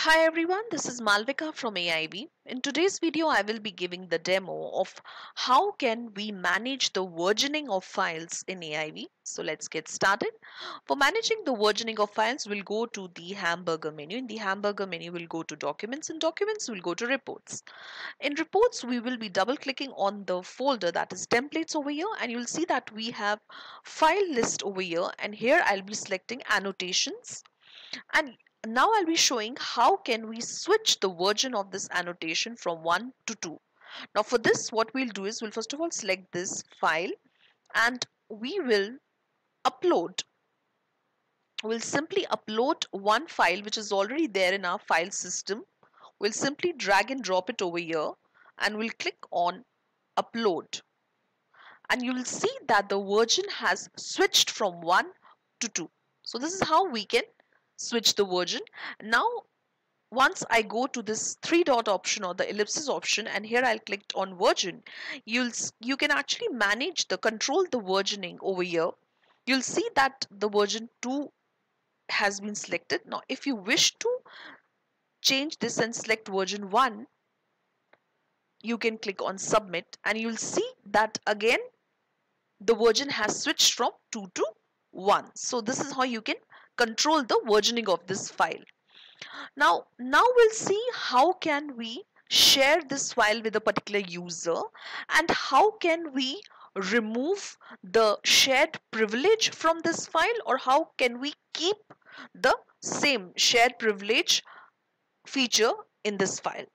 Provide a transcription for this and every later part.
Hi everyone, this is Malvika from AIB. In today's video, I will be giving the demo of how can we manage the versioning of files in AIB. So let's get started. For managing the versioning of files, we'll go to the hamburger menu. In the hamburger menu, we'll go to documents. In documents, we'll go to reports. In reports, we will be double clicking on the folder that is templates over here, and you'll see that we have file list over here, and here I'll be selecting annotations. And now I'll be showing how can we switch the version of this annotation from 1 to 2. Now for this, what we'll do is we'll first of all select this file and we will upload. We'll simply upload one file which is already there in our file system. We'll simply drag and drop it over here and we'll click on upload. And you will see that the version has switched from 1 to 2. So this is how we can switch the version. Now once I go to this three dot option or the ellipsis option, and here I'll click on version, you can actually manage the control the versioning over here. You'll see that the version 2 has been selected. Now if you wish to change this and select version 1, you can click on submit and you'll see that again the version has switched from 2 to 1. So this is how you can control the versioning of this file. Now we'll see how can we share this file with a particular user and how can we remove the shared privilege from this file, or how can we keep the same shared privilege feature in this file.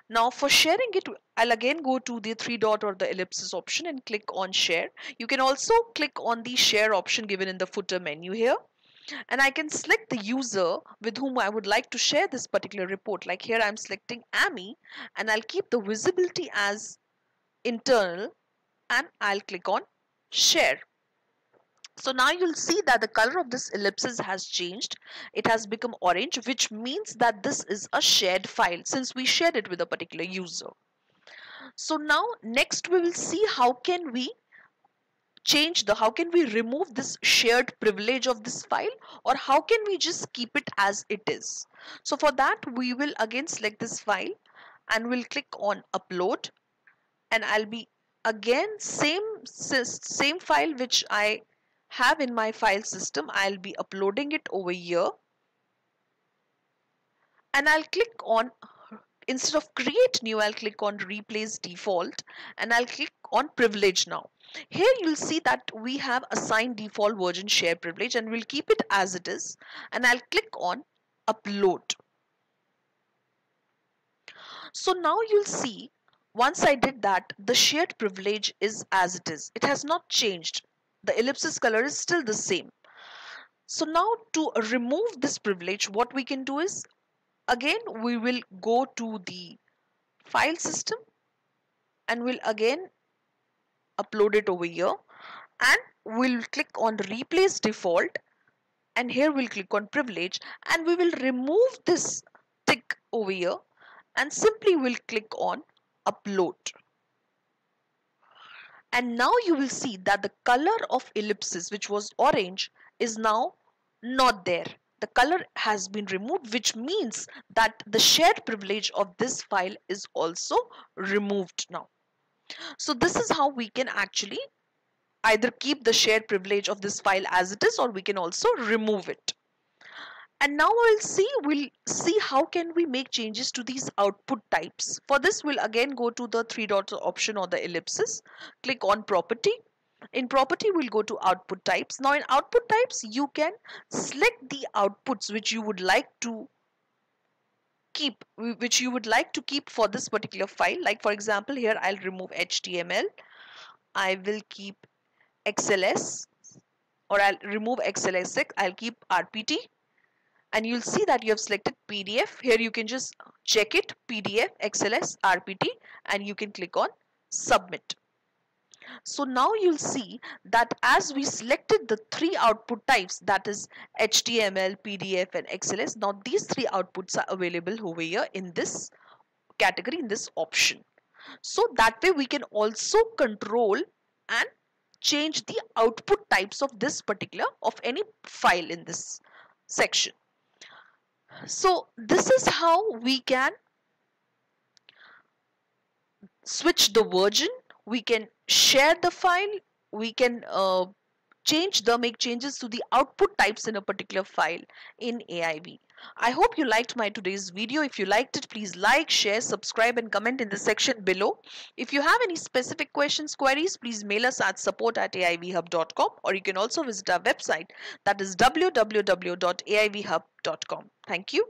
Now for sharing it, I'll again go to the three dot or the ellipsis option and click on share. You can also click on the share option given in the footer menu here. And I can select the user with whom I would like to share this particular report. Like here I'm selecting Amy and I'll keep the visibility as internal and I'll click on share. So now you'll see that the color of this ellipsis has changed. It has become orange, which means that this is a shared file since we shared it with a particular user. So now next we will see how can we remove this shared privilege of this file, or how can we just keep it as it is. So for that we will again select this file and we'll click on upload, and I'll be again same file which I have in my file system. I'll be uploading it over here and I'll click on, instead of create new, I'll click on replace default and I'll click on privilege now. Here you'll see that we have assigned default version share privilege and we'll keep it as it is, and I'll click on upload. So now you'll see once I did that, the shared privilege is as it is. It has not changed. The ellipsis color is still the same. So now to remove this privilege, what we can do is again we will go to the file system and we'll again upload it over here and we'll click on replace default, and here we'll click on privilege and we will remove this tick over here and simply we'll click on upload. And now you will see that the color of ellipsis, which was orange, is now not there. The color has been removed, which means that the shared privilege of this file is also removed now. So this is how we can actually either keep the shared privilege of this file as it is, or we can also remove it. And now we'll see how can we make changes to these output types. For this, we'll again go to the three dots option or the ellipsis, click on property. In property, we'll go to output types. Now in output types, you can select the outputs which you would like to keep, for this particular file. Like for example, here I'll remove HTML. I will keep XLS, or I'll remove XLSX. I'll keep RPT. And you'll see that you have selected PDF. Here you can just check it, PDF, XLS, RPT, and you can click on submit. So now you'll see that as we selected the three output types, that is HTML, PDF and XLS, now these three outputs are available over here in this category, in this option. So that way we can also control and change the output types of this particular, of any file in this section. So this is how we can switch the version, we can share the file, we can make changes to the output types in a particular file in AIV. I hope you liked my today's video. If you liked it, please like, share, subscribe and comment in the section below. If you have any specific questions, queries, please mail us at support@aivhub.com, or you can also visit our website, that is www.aivhub.com. Thank you.